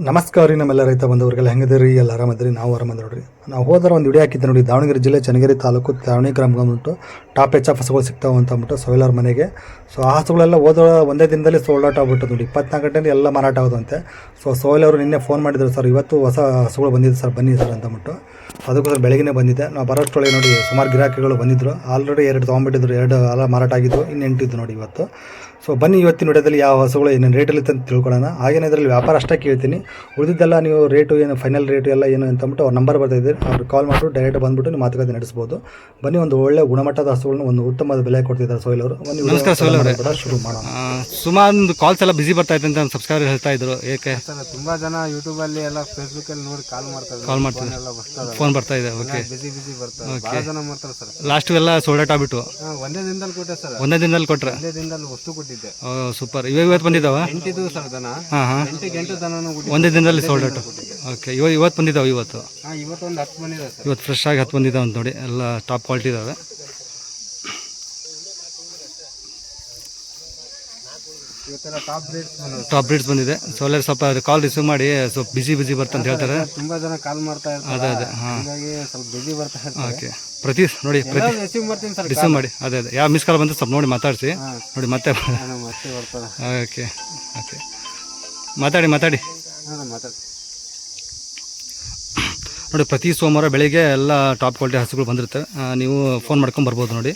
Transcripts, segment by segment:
ನಮಸ್ಕಾರ ರೀ ನಮ್ಮೆಲ್ಲ ರೈತ ಬಂದವರಿಗೆಲ್ಲ ಹೆಂಗದಿರಿ ಎಲ್ಲ ಆರಾಮದ್ರಿ ನಾವು ಆರಾಮದ ನೋಡ್ರಿ. ನಾವು ಹೋದ್ರೆ ಒಂದು ವಿಡಿಯೋ ಹಾಕಿದ್ದೆ ನೋಡಿ, ದಾವಣಗೆರೆ ಜಿಲ್ಲೆ ಚನ್ನಗಿರಿ ತಾಲೂಕು ದಾವಣಗೆರೆ ಗ್ರಾಮಕ್ಕೆ ಬಂದ್ಬಿಟ್ಟು ಟಾಪ್ ಎಚ್ ಎಫ್ ಹಸುಗಳು ಸಿಗ್ತಾವೆ ಅಂತ ಅಂದ್ಬಿಟ್ಟು ಸೋಯಿಲರ್ ಮನೆಗೆ. ಸೊ ಆ ಹಸುಗಳೆಲ್ಲ ಒಂದೇ ದಿನದಲ್ಲಿ ಸೋಲ್ಡ್ ಔಟ್ ಆಗ್ಬಿಟ್ಟು ನೋಡಿ, 24 ಗಂಟೆಯಲ್ಲಿ ಎಲ್ಲ ಮಾರಾಟ ಆಗೋದಂತೆ. ಸೊ ಸೋಯಿಲವರು ನಿನ್ನೆ ಫೋನ್ ಮಾಡಿದ್ರು, ಸರ್ ಇವತ್ತು ಹೊಸ ಹಸುಗಳು ಬಂದಿದೆ ಸರ್, ಬನ್ನಿ ಸರ್ ಅಂತಂದ್ಬಿಟ್ಟು. ಅದಕ್ಕೋಸ್ಕರ ಬೆಳಗ್ಗೆ ಬಂದಿದ್ದೆ. ನಾವು ಬರೋಷ್ಟೊಳಗೆ ನೋಡಿ ಸುಮಾರು ಗಿರಾಕಿಗಳು ಬಂದಿದ್ದರು. ಆಲ್ರೆಡಿ 2 ತೊಗೊಂಡ್ಬಿಟ್ಟಿದ್ರು, 2 ಎಲ್ಲ ಮಾರಾಟ ಆಗಿದ್ದು, ಇನ್ನು 8 ಇದ್ದು ನೋಡಿ ಇವತ್ತು. ಸೊ ಬನ್ನಿ ಇವತ್ತಿನ ವಿಡಿಯೋದಲ್ಲಿ ಯಾವ ಹಸುಗಳು ಏನೇನು ರೇಟಲ್ಲಿ ಅಂತ ತಿಳ್ಕೊಳ್ಳೋಣ. ಹಾಗೇನೇ ಇದರಲ್ಲಿ ವ್ಯಾಪಾರ ಅಷ್ಟೇ ಕೇಳ್ತೀನಿ, ಉಳಿದಿದ್ದೆಲ್ಲ ನೀವು ರೇಟು ಏನು ಫೈನಲ್ ರೇಟು ಎಲ್ಲ ಏನು ಅಂತಂದ್ಬಿಟ್ಟು ಅವ್ರ ನಂಬರ್ ಬರ್ತಾಯಿದೆ, ಅವ್ರು ಕಾಲ್ ಮಾಡಿಬಿಟ್ಟು ಡೈರೆಕ್ಟ್ ಬಂದುಬಿಟ್ಟು ನೀವು ಮಾತುಕತೆ ನಡೆಸ್ಬೋದು. ಬನ್ನಿ, ಒಂದು ಒಳ್ಳೆ ಗುಣಮಟ್ಟದ ಹಸುಗಳನ್ನ ಒಂದು ಉತ್ತಮವಾದ ಬೆಲೆ ಕೊಡ್ತಿದ್ದಾರೆ ಸೋಯಿಲ್ ಅವರು. ನಮಸ್ಕಾರ ಸೋಯಿಲ್ ಅವರೇ, ಶುರು ಮಾಡೋಣ. ಸುಮಾರು ಕಾಲ್ಸ್ ಎಲ್ಲ ಬಿಸಿ ಬರ್ತಾ ಇದೆ ಅಂತ ಸಬ್ಸ್ಕ್ರೈಬರ್ ಹೇಳ್ತಾ ಇದ್ರು. ಏಕೆ ಸರ್ ತುಂಬಾ ಜನ ಯೂಟ್ಯೂಬ್ ಅಲ್ಲಿ ಎಲ್ಲ ಫೇಸ್ಬುಕ್ ಅಲ್ಲಿ ನೋಡಿ ಕಾಲ್ ಮಾಡ್ತಾರೆ, ಫೋನ್ ಬರ್ತಾ ಇದೆ. ಓಕೆ, ಬಿಸಿ ಬರ್ತಾರೆ, ಬಹಳ ಜನ ಮಾಡ್ತಾರೆ ಸರ್. ಲಾಸ್ಟ್ ಎಲ್ಲ ಸೋಲ್ಡ್ ಔಟ್ ಆಗ್ಬಿಟ್ಟು ಒಂದೇ ದಿನದಲ್ಲಿ ಕೊಟ್ಟೆ ಸರ್. ಒಂದೇ ದಿನದಲ್ಲಿ ಕೊಟ್ರೆ? ಒಂದೇ ದಿನದಲ್ಲಿ ವಸ್ತು ಕೊಟ್ಟಿದ್ದೆ. ಸೂಪರ್. ಇವತ್ತು ಬಂದಿದ್ದಾವ? 8 ಇದ್ವು ಸರ್ ದನ. ಎಂಟು ದನನೂ ಒಂದೇ ದಿನದಲ್ಲಿ ಸೋಲ್ಡ್ ಔಟ್. ಓಕೆ, ಇವತ್ತು ಬಂದಿದ್ದಾವೆ? ಇವತ್ತು ಇವತ್ತೊಂದು 10 ಬಂದಿದೆ ಸರ್. ಇವತ್ತು ಫ್ರೆಶ್ ಆಗಿ 10 ಬಂದಿದ್ದಾವೆ ಅಂತ ನೋಡಿ, ಎಲ್ಲ ಟಾಪ್ ಕ್ವಾಲಿಟಿ ಇದಾವೆ. ಟಾಪ್ ಬ್ರೀಡ್ಸ್ ಬಂದಿದೆ. ಸೋಲರ್ ಸ್ವಲ್ಪ ಕಾಲ್ ರಿಸೀವ್ ಮಾಡಿ, ಸ್ವಲ್ಪ ಬಿಸಿ ಬರ್ತಂತ ಹೇಳ್ತಾರೆ. ತುಂಬಾ ಜನ ಕಾಲ್ ಮಾಡ್ತಾ ಇರ್ತಾರೆ, ಅದೇ ಹಾಗಾಗಿ ಸ್ವಲ್ಪ ಬಿಸಿ ಬರ್ತಾ ಇರ್ತಾರೆ. ಓಕೆ, ಪ್ರತಿ ರಿಸೀವ್ ಮಾಡ್ತೀನಿ ಸರ್, ರಿಸೀವ್ ಮಾಡಿ. ಅದೇ ಯಾವ ಮಿಸ್ ಕಾಲ್ ಬಂದು ಸ್ವಲ್ಪ ನೋಡಿ ಮಾತಾಡಿಸಿ ನೋಡಿ, ಮತ್ತೆ ಬರ್ತಾರೆ. ಓಕೆ ಮಾತಾಡಿ ಮಾತಾಡಿ ನೋಡಿ. ಪ್ರತಿ ಸೋಮವಾರ ಬೆಳಿಗ್ಗೆ ಎಲ್ಲ ಟಾಪ್ ಕ್ವಾಲಿಟಿ ಹಸುಗಳು ಬಂದಿರುತ್ತೆ, ನೀವು ಫೋನ್ ಮಾಡ್ಕೊಂಡು ಬರ್ಬೋದು ನೋಡಿ.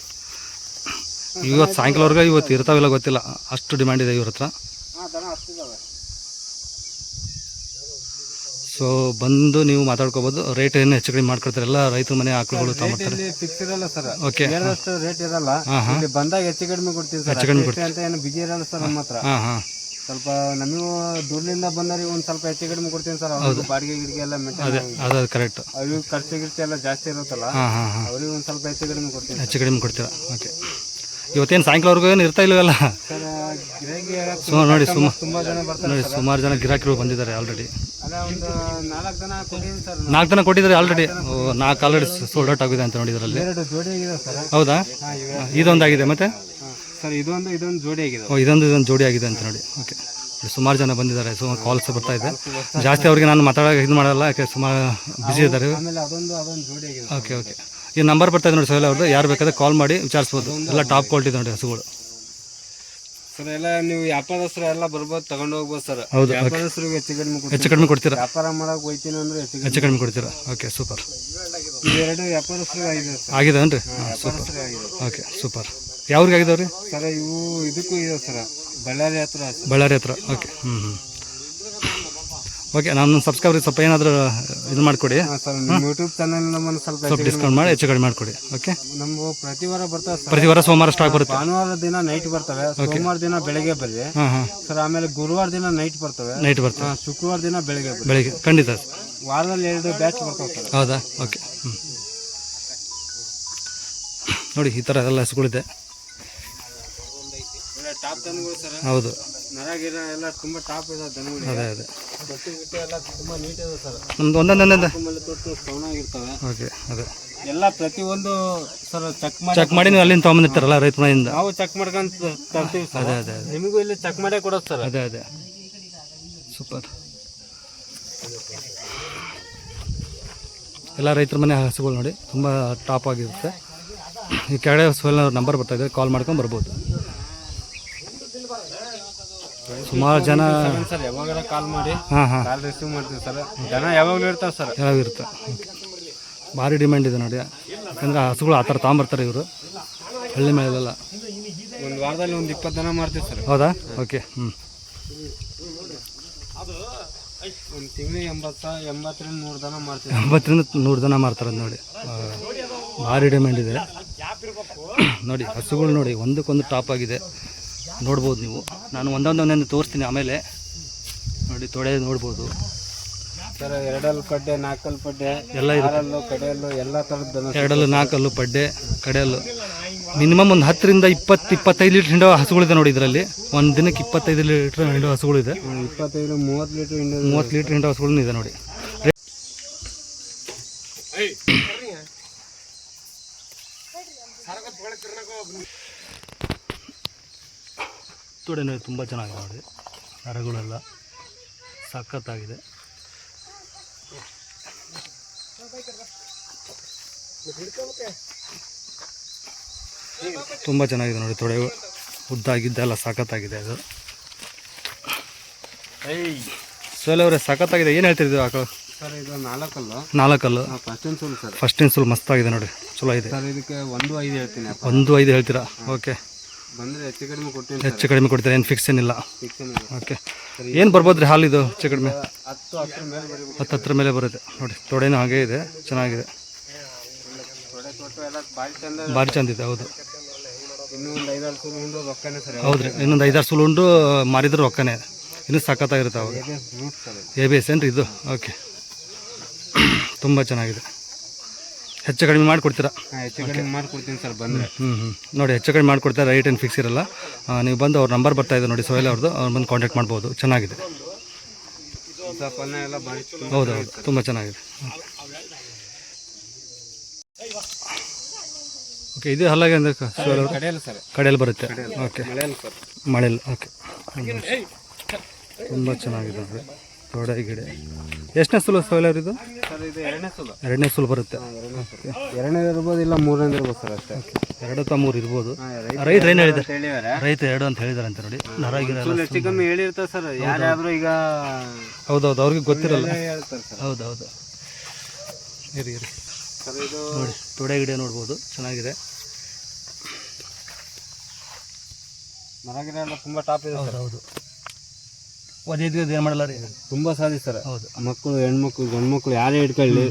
ಇವತ್ತು ಸಾಯಂಕಾಲವರೆಗೆ ಇವತ್ತು ಇರ್ತಾವಿಲ್ಲ ಗೊತ್ತಿಲ್ಲ, ಅಷ್ಟು ಡಿಮ್ಯಾಂಡ್ ಇದೆ ಇವ್ರ ಹತ್ರ. ಸೊ ಬಂದು ನೀವು ಮಾತಾಡ್ಕೋಬೋದು. ರೇಟ್ ಏನು ಹೆಚ್ಚು ಕಡಿಮೆ ಮಾಡ್ಕೊಡ್ತಾರೆ, ಎಲ್ಲ ರೈತರ ಮನೆ ಆಕಳುಗಳು ತಗೊಂಡ್ಬರ್ತಾರೆ. ಫಿಕ್ಸ್ ಇರಲ್ಲ ಸರ್, ಓಕೆ, ರೇಟ್ ಇರಲ್ಲ. ಬಂದಾಗ ಹೆಚ್ಚು ಕಡಿಮೆ ಕೊಡ್ತೀವಿ ಸರ್, ಅಂತ ಏನು ಬಿಗಿ ಇರಲ್ಲ ಸರ್ ನಮ್ಮ ಹತ್ರ. ಸ್ವಲ್ಪ ನಮಗೂ ದೂರದಿಂದ ಬಂದವ್ರಿಗೆ ಒಂದು ಸ್ವಲ್ಪ ಹೆಚ್ಚು ಕಡಿಮೆ ಕೊಡ್ತೀನಿ ಸರ್. ಅವ್ರಿಗೆ ಬಾಡಿಗೆ ಗಿಡಿಗೆ ಎಲ್ಲ ಅದೇ ಕರೆಕ್ಟ್. ಅವ್ರಿಗೆ ಖರ್ಚು ಗಿರ್ಚು ಎಲ್ಲ ಜಾಸ್ತಿ ಇರುತ್ತಲ್ಲ, ಅವ್ರಿಗೆ ಒಂದು ಸ್ವಲ್ಪ ಹೆಚ್ಚು ಕಡಿಮೆ ಕೊಡ್ತೀನಿ. ಹೆಚ್ಚು ಕಡಿಮೆ ಕೊಡ್ತೀರಾ? ಓಕೆ. ಇವತ್ತೇನು ಸಾಯಂಕಾಲವರೆಗೂ ಏನು ಇರ್ತಾ ಇಲ್ಲವಲ್ಲ ನೋಡಿ. ತುಂಬಾ ಜನ ಬರ್ತಾರೆ ನೋಡಿ, ಸುಮಾರು ಜನ ಗಿರಾಕಿಗಳು ಬಂದಿದ್ದಾರೆ ಆಲ್ರೆಡಿ. ಒಂದು 4 ಜನ ಕೊಟ್ಟಿದ್ದೀನಿ ಸರ್. 4 ಜನ ಕೊಟ್ಟಿದ್ದಾರೆ ಆಲ್ರೆಡಿ. 4 ಆಲ್ರೆಡಿ ಸೋಲ್ಡ್ ಔಟ್ ಆಗಿದೆ ಅಂತ ನೋಡಿ ಇದರಲ್ಲಿ. 2 ಜೋಡಿ ಆಗಿದೆ ಸರ್. ಹೌದಾ? ಇದೊಂದಾಗಿದೆ ಮತ್ತೆ ಸರ್, ಇದೊಂದು ಜೋಡಿ ಆಗಿದೆ. ಇದೊಂದು ಜೋಡಿ ಆಗಿದೆ ಅಂತ ನೋಡಿ. ಓಕೆ, ಸುಮಾರು ಜನ ಬಂದಿದ್ದಾರೆ, ಸುಮಾರು ಕಾಲ್ಸ್ ಬರ್ತಾ ಇದೆ. ಜಾಸ್ತಿ ಅವ್ರಿಗೆ ನಾನು ಮಾತಾಡೋಕೆ ಇದು ಮಾಡಲ್ಲ, ಯಾಕೆ ಸುಮಾರು ಬಿಸಿ ಇದ್ದಾರೆ. ಅದೊಂದು ಜೋಡಿ ಆಗಿದೆ. ಓಕೆ. ಈ ನಂಬರ್ ಬರ್ತಾ ಇದೆ ನೋಡಿ ಸೋಯಿಲ್ ಅವ್ರದ್ದು, ಯಾರು ಬೇಕಾದ್ರೆ ಕಾಲ್ ಮಾಡಿ ವಿಚಾರಿಸ್ಬೋದು. ಎಲ್ಲ ಟಾಪ್ ಕ್ವಾಲಿಟಿ ನೋಡಿ ಹಸುಗಳು ಸರ್. ಎಲ್ಲ ನೀವು ವ್ಯಾಪಾರಸ್ಥರು ಎಲ್ಲ ಬರ್ಬೋದು, ತಗೊಂಡು ಹೋಗ್ಬೋದು ಸರ್. ಹೌದು, ವ್ಯಾಪಾರಸ್ಥರಿಗೆ ಹೆಚ್ಚು ಕಡಿಮೆ ಕೊಡ್ತೀರಾ? ವ್ಯಾಪಾರ ಮಾಡಕ್ಕೆ ಹೋಯ್ತೀನಿ ಅಂದ್ರೆ ಹೆಚ್ಚು ಕಡಿಮೆ ಕೊಡ್ತೀರಾ? Okay, super. ಇವೆರಡು ವ್ಯಾಪಾರಸ್ಥರಿಗೆ ಆಗಿದೆ ಸರ್. ಆಗಿದೆನ್ರಿ? ಸೂಪರ್. Okay, super. ಯಾವ್ರಿಗೆ ಆಗಿದಾವ್ರಿ ಸರ್? ಇವು ಇದಕ್ಕೂ ಇದೆ ಸರ್, ಬಳ್ಳಾರಿ ಹತ್ರ. ಓಕೆ. ಓಕೆ, ನಾನು ಸಬ್ಸ್ಕ್ರೈಬರ್ ಸ್ವಲ್ಪ ಏನಾದರೂ ಇದು ಮಾಡಿಕೊಡಿ ಸರ್. ನಿಮ್ಮ ಯೂಟ್ಯೂಬ್ ಚಾನಲ್ ನಮ್ಮನ್ನು ಸ್ವಲ್ಪ ಡಿಸ್ಕೌಂಟ್ ಮಾಡಿ ಹೆಚ್ಚು ಕಡಿಮೆ ಮಾಡಿಕೊಡಿ. ಓಕೆ, ನಮ್ಗೆ ಪ್ರತಿ ವಾರ ಬರ್ತವೆ ಸರ್. ಪ್ರತಿ ವಾರ ಸೋಮವಾರ ಸ್ಟಾಕ್ ಬರುತ್ತೆ. ಭಾನುವಾರ ದಿನ ನೈಟ್ ಬರ್ತವೆ, ಸೋಮವಾರ ದಿನ ಬೆಳಗ್ಗೆ ಬರ್ರಿ ಸರ್. ಆಮೇಲೆ ಗುರುವಾರ ದಿನ ನೈಟ್ ಬರ್ತವೆ, ಶುಕ್ರವಾರ ದಿನ ಬೆಳಗ್ಗೆ. ಖಂಡಿತ ವಾರದಲ್ಲಿ 2 ಬ್ಯಾಚ್ ಬರ್ತವೆ ಸರ್. ಹೌದಾ? ಓಕೆ. ನೋಡಿ, ಈ ಥರ ಎಲ್ಲ ಹಸುಗಳಿದೆ. ಟಾಪ್ ದನಗಳು ಸರ್. ಹೌದು, ನರಗಿರ ಎಲ್ಲ ತುಂಬಾ ಟಾಪ್ ಇದೆ ದನಗಳು. ಅದೇ ತೊಟ್ಟು ಎಲ್ಲ ತುಂಬಾ ನೀಟ್ ಇದೆ ಸರ್. ನಮ್ದು ಒಂದೊಂದೇ ತೊಟ್ಟು ಸೌನಾಗಿರ್ತವೆ. ಓಕೆ, ಅದೇ ಎಲ್ಲ ಪ್ರತಿಯೊಂದು ಸರ್ ಚೆಕ್ ಮಾಡಿ ನೀವು ಅಲ್ಲಿಂದ ತೊಗೊಂಬಂದಿರ್ತಾರಲ್ಲ ರೈತ ಮನೆಯಿಂದ. ನಾವು ಚೆಕ್ ಮಾಡ್ಕೊಂಡು ತರ್ತೀವಿ ಸರ್. ಅದೇ ನಿಮಗೂ ಇಲ್ಲಿ ಚೆಕ್ ಮಾಡೇ ಕೊಡೋದು ಸರ್. ಅದೇ ಸೂಪರ್. ಎಲ್ಲ ರೈತರ ಮನೆ ಹಸುಗಳು ನೋಡಿ, ತುಂಬ ಟಾಪ್ ಆಗಿರುತ್ತೆ. ಈ ಕೆಳಗಡೆ ಸೋಯಿಲ್ ನಂಬರ್ ಬರ್ತಾ ಇದೆ, ಕಾಲ್ ಮಾಡ್ಕೊಂಡು ಬರ್ಬೋದು. ಸುಮಾರು ಜನ ಸರ್ ಯಾವಾಗಾರ ಕಾಲ್ ಮಾಡಿ, ಕಾಲ್ ರಿಸೀವ್ ಮಾಡ್ತೀವಿ ಸರ್. ಜನ ಯಾವಾಗಲೂ ಇರ್ತಾರೆ ಸರ್. ಯಾವಾಗಿರುತ್ತೆ. ಭಾರಿ ಡಿಮ್ಯಾಂಡ್ ಇದೆ ನೋಡಿ, ಯಾಕಂದರೆ ಹಸುಗಳು ಆ ಥರ ತೊಗೊಂಬರ್ತಾರೆ ಇವರು ಹಳ್ಳಿ ಮೇಲೆಲ್ಲ. ಒಂದು ವಾರದಲ್ಲಿ ಒಂದು 20 ದನ ಮಾಡ್ತೀವಿ ಸರ್. ಹೌದಾ? ಓಕೆ. ಒಂದು ತಿಂಗಳಿಗೆ 80ರಿಂದ 100 ದನ ಮಾಡ್ತೀವಿ. 80ರಿಂದ 100 ದನ ಮಾಡ್ತಾರೆ ನೋಡಿ. ಭಾರಿ ಡಿಮ್ಯಾಂಡ್ ಇದೆ ನೋಡಿ. ಹಸುಗಳು ನೋಡಿ, ಒಂದಕ್ಕೊಂದು ಟಾಪ್ ಆಗಿದೆ, ನೋಡ್ಬೋದು ನೀವು. ನಾನು ಒಂದೊಂದೊಂದೊಂದು ತೋರಿಸ್ತೀನಿ ಆಮೇಲೆ ನೋಡಿ. ತೊಡೆ ನೋಡ್ಬೋದು ಸರ್. 2 ಪಡ್ಡೆ, 4 ಪಡ್ಡೆ ಎಲ್ಲ ಇದೆ. ಕಡೆಯಲ್ಲು ಎಲ್ಲ ಥರದ್ದು 2 4 ಪಡ್ಡೆ, ಕಡೆಯಲ್ಲು. ಮಿನಿಮಮ್ ಒಂದು 10ರಿಂದ 20-25 ಲೀಟ್ರ್ ಹಿಂಡೋ ಹಸುಗಳಿದೆ ನೋಡಿ ಇದರಲ್ಲಿ. ಒಂದು ದಿನಕ್ಕೆ 25 ಲೀಟ್ರ್ ಹಿಂಡೋ ಹಸುಗಳಿದೆ. 25-30 ಲೀಟ್ರ್ 30 ಲೀಟ್ರ್ ಹಿಂಡೋ ಹಸುಗಳು ಇದೆ ನೋಡಿ. ತೊಡೆ ನೋಡಿ, ತುಂಬ ಚೆನ್ನಾಗಿದೆ ನೋಡಿ. ನರಗಳೆಲ್ಲ ಸಖತ್ತಾಗಿದೆ. ತುಂಬ ಚೆನ್ನಾಗಿದೆ ನೋಡಿ, ತೊಡೆ ಉದ್ದಾಗಿದ್ದ ಎಲ್ಲ ಸಖತ್ತಾಗಿದೆ ಅದು. ಸೋಲೆ ಅವರೇ ಸಖತ್ತಾಗಿದೆ. ಏನು ಹೇಳ್ತಿದ್ದೀವಿ ಆಕಳು? ಸರ್ ಇದು 4 ಕಲ್ಲು. 4 ಕಲ್ಲು ಫಸ್ಟ್ ಇನ್ ಸೂಲ್ ಸರ್. ಫಸ್ಟ್ ಇನ್ ಸೂಲ್ ಮಸ್ತಾಗಿದೆ ನೋಡಿ, ಚಲೋ ಇದೆ. ಸರ್ ಇದಕ್ಕೆ 1.5 ಹೇಳ್ತೀನಿ. 1.5 ಹೇಳ್ತೀರಾ? ಓಕೆ, ಬಂದರೆ ಹೆಚ್ಚು ಕಡಿಮೆ ಕೊಡ್ತೀನಿ. ಹೆಚ್ಚು ಕಡಿಮೆ ಕೊಡ್ತೀರಾ? ಏನು ಫಿಕ್ಸ್ ಏನಿಲ್ಲ? ಫಿಕ್ಸ್ ಏನಿಲ್ಲ. ಓಕೆ, ಏನು ಬರ್ಬೋದು ರೀ ಹಾಲು ಇದು? ಹೆಚ್ಚು ಕಡಿಮೆ 10 ಮೇಲೆ ಬರೀಬೇಕು. 10 ಮೇಲೆ ಬರುತ್ತೆ ನೋಡಿ. ತೊಡೆನೂ ಹಾಗೇ ಇದೆ, ಚೆನ್ನಾಗಿದೆ, ತೊಡೆ ತೊಟ್ಟು ಎಲ್ಲ ಭಾರಿ ಚಂದ, ಭಾರಿ ಚಂದ ಇದೆ. ಹೌದು, ಇನ್ನೂ ಒಂದು 5-6 ಸೂಲು ಉಂಡು ರೊಕ್ಕನೇ ಸರ್. ಹೌದು ರೀ, ಇನ್ನೊಂದು 5-6 ಸೂಲು ಉಂಡು ಮಾರಿದ್ರು ರೊಕ್ಕನೇ, ಇನ್ನೂ ಸಖತ್ತಾಗಿರುತ್ತೆ. ಅವಾಗ ರೂಟ್ ಸರ್ ABS ಏನು ರೀ ಇದು? ಓಕೆ, ತುಂಬ ಚೆನ್ನಾಗಿದೆ. ಹೆಚ್ಚು ಕಡಿಮೆ ಮಾಡಿಕೊಡ್ತೀರಾ? ಹೆಚ್ಚು ಕಡಿಮೆ ಮಾಡಿಕೊಡ್ತೀನಿ ಸರ್ ಬಂದರೆ. ನೋಡಿ, ಹೆಚ್ಚು ಕಡಿಮೆ ಮಾಡಿಕೊಡ್ತಾರೆ, ರೈಟ್ ಏನು ಫಿಕ್ಸ್ ಇರಲ್ಲ. ನೀವು ಬಂದು ಅವ್ರ ನಂಬರ್ ಬರ್ತಾಯಿದೆ ನೋಡಿ, ಸೋಯಲ್ ಅವ್ರದ್ದು, ಅವ್ರು ಬಂದು ಕಾಂಟ್ಯಾಕ್ಟ್ ಮಾಡ್ಬೋದು. ಚೆನ್ನಾಗಿದೆ, ಎಲ್ಲ ಭಾರಿ. ಹೌದು, ತುಂಬ ಚೆನ್ನಾಗಿದೆ. ಓಕೆ, ಇದು ಹಲ್ಲಾಗೆ ಅಂದರೆ ಸೋಯಲ್ ಅವರು ಕಡೆಯಲ್ಲ ಸರ್, ಕಡೆಯಲ್ಲಿ ಬರುತ್ತೆ. ಓಕೆ, ಮಳೆಯಲ್ಲ ಸರ್, ಮಳೆಯಲ್ಲಿ. ಓಕೆ, ತುಂಬ ಚೆನ್ನಾಗಿದೆ ನೋಡಿ, ತೊಡೆ ಗಿಡ. ಎಷ್ಟನೇ ಸೂಲು ಸೋಯಲ್ ಅವ್ರದ್ದು? ಸರ್ ಇದು 2ನೇ ಸೂಲು. 2ನೇ ಸೂಲು ಬರುತ್ತೆ. 2ನೇ ಇರ್ಬೋದು, ಇಲ್ಲ 3ನೇ ಇರ್ಬೋದು ಸರ್ ಅಷ್ಟೇ. 2 ಅಥವಾ 3 ಇರ್ಬೋದು. ರೈತರು ಏನು ಹೇಳಿದ್ದಾರೆ? ಹೇಳಿದ್ದಾರೆ ರೈತ 2 ಅಂತ ಹೇಳಿದಾರೆ ಅಂತ ನೋಡಿ. ಹೆಚ್ಚು ಕಮ್ಮಿ ಹೇಳಿರ್ತಾರೆ ಸರ್, ಯಾರಾದರೂ ಈಗ. ಹೌದೌದು, ಅವ್ರಿಗೆ ಗೊತ್ತಿರಲ್ಲ. ಹೇಳ್ತಾರೆ ಸರ್. ಹೌದೌದು, ಇರಿ ಸರ್ ಇದು ನೋಡಿ, ತೊಡೆ ಗಿಡ ನೋಡ್ಬೋದು, ಚೆನ್ನಾಗಿದೆ. ಮರ ಗಿಡ ಎಲ್ಲ ತುಂಬ ಟಾಪ್ ಇದೆ ಸರ್. ಹೌದು, ಒದೇದು ಏನು ಮಾಡಲ್ಲ ರೀ, ತುಂಬ ಸಾಧಿ ಸರ್. ಹೌದು, ಮಕ್ಕಳು, ಹೆಣ್ಮಕ್ಳು, ಗಂಡು ಮಕ್ಕಳು ಯಾರೇ ಇಟ್ಕೊಳ್ಳಿ,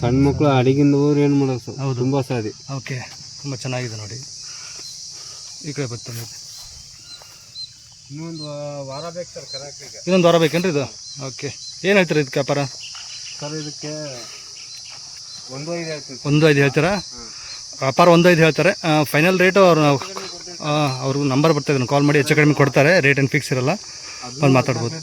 ಸಣ್ಣ ಮಕ್ಕಳು ಅಡಿಗಿಂದ ಊರು ಏನು ಮಾಡೋದು ಸರ್. ಹೌದು, ತುಂಬ ಸಾಧಿ. ಓಕೆ, ತುಂಬ ಚೆನ್ನಾಗಿದೆ ನೋಡಿ. ಈ ಕಡೆ ಬರ್ತಾನೆ. ಇನ್ನೊಂದು ವಾರ ಬೇಕು ಸರ್ ಕರಾಕಿಗೆ. ಇನ್ನೊಂದು ವಾರ ಬೇಕೇನ್ರಿ ಇದು? ಓಕೆ, ಏನು ಹೇಳ್ತೀರಾ ಇದಕ್ಕೆ ವ್ಯಾಪಾರ? ಸರ್ ಇದಕ್ಕೆ 1.5 ಹೇಳ್ತೀನಿ. 1.5 ಹೇಳ್ತೀರಾ? ವ್ಯಾಪಾರ 1.5 ಹೇಳ್ತಾರೆ. ಫೈನಲ್ ರೇಟು ಅವ್ರಿಗೆ ನಂಬರ್ ಬರ್ತಾಯಿದ್ದಾನೆ, ಕಾಲ್ ಮಾಡಿ ಹೆಚ್ಚು ಕಡಿಮೆ ಕೊಡ್ತಾರೆ. ರೇಟ್ ಏನು ಫಿಕ್ಸ್ ಇರಲ್ಲ, ಬಂದು ಮಾತಾಡ್ಬೋದು.